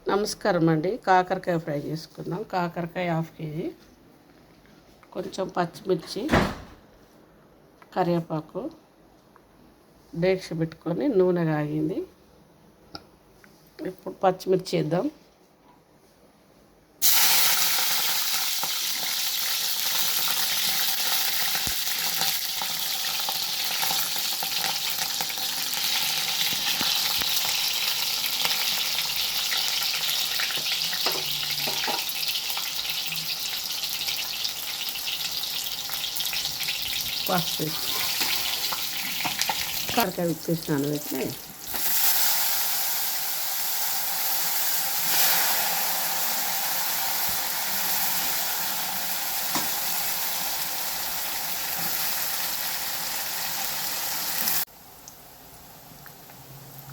నమస్కారం అండి. కాకరకాయ ఫ్రై చేసుకుందాం. కాకరకాయ 1/2 కేజీ, కొంచెం పచ్చిమిర్చి, కరివేపాకు డేక్ష పెట్టుకొని నూనె కాగింది. ఇప్పుడు పచ్చిమిర్చి వేద్దాం. పసుపు వేసి కాకరకాయ ఉప్పేసినాను పెట్టి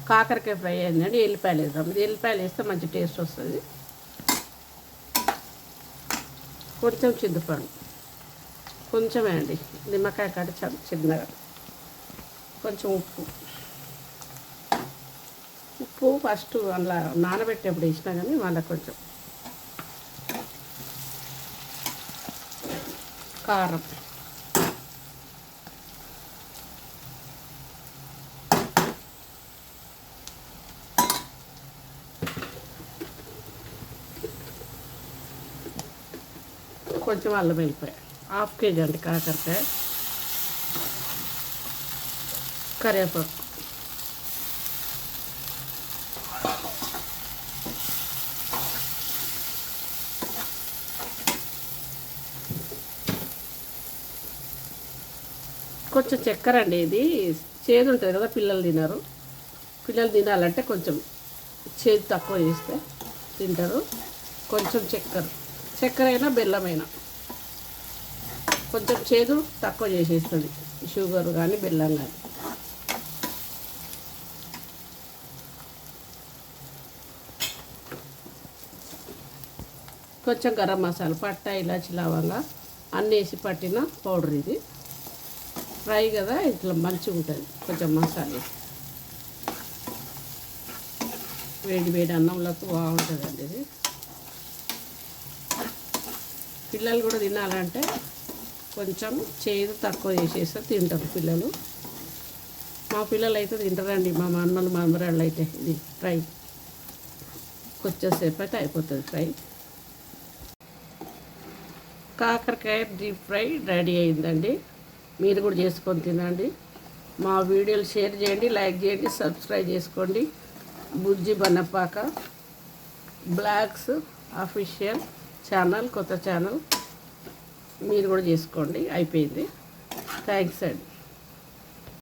కాకరకాయ ఫ్రై అయిందండి. ఎల్లిపాయలు వేద్దాం. ఇది ఎల్లిపాయలు వేస్తే మంచి టేస్ట్ వస్తుంది. కొంచెం చింతపండు, కొంచెమే అండి, నిమ్మకాయ కట్ట చిన్నగా, కొంచెం ఉప్పు ఫస్ట్ అలా నానబెట్టేప్పుడు వేసినా కానీ మళ్ళీ కొంచెం కారం, కొంచెం అల్లం వెల్లిపాయ, 1/2 కేజీ అండి కాకరకాయ, కరివేపాకు, కొంచెం చక్కెర అండి. ఇది చేదు ఉంటుంది కదా, పిల్లలు తినరు. పిల్లలు తినాలంటే కొంచెం చేదు తక్కువ చేస్తే తింటారు. కొంచెం చక్కెర అయినా బెల్లమైనా కొంచెం చేదు తక్కువ చేసేస్తుంది, షుగర్ కానీ బెల్లం కానీ. కొంచెం గరం మసాలా, పట్ట, ఇలాచి, లవంగా అన్నీ వేసి పట్టిన పౌడర్. ఇది ఫ్రై కదా, ఇట్లా మంచిగా ఉంటుంది. కొంచెం మసాలా వేడి వేడి అన్నంలోకి బాగుంటుందండి. ఇది పిల్లలు కూడా తినాలంటే కొంచెం చేదు తక్కువ చేసేస్తే తింటారు పిల్లలు. మా పిల్లలు అయితే తింటారండి, మా మనమలు మనమరాళ్ళు అయితే. ఇది ఫ్రై కొంచెంసేపు అయితే అయిపోతుంది ఫ్రై. కాకరకాయ డీప్ ఫ్రై రెడీ అయిందండి. మీరు కూడా చేసుకొని తినండి. మా వీడియోలు షేర్ చేయండి, లైక్ చేయండి, సబ్స్క్రైబ్ చేసుకోండి. బుజ్జి బన్నపాక బ్లాగ్స్ అఫీషియల్ ఛానల్, కొత్త ఛానల్. మీరు కూడా చేసుకోండి. అయిపోయింది. థ్యాంక్స్ అండి.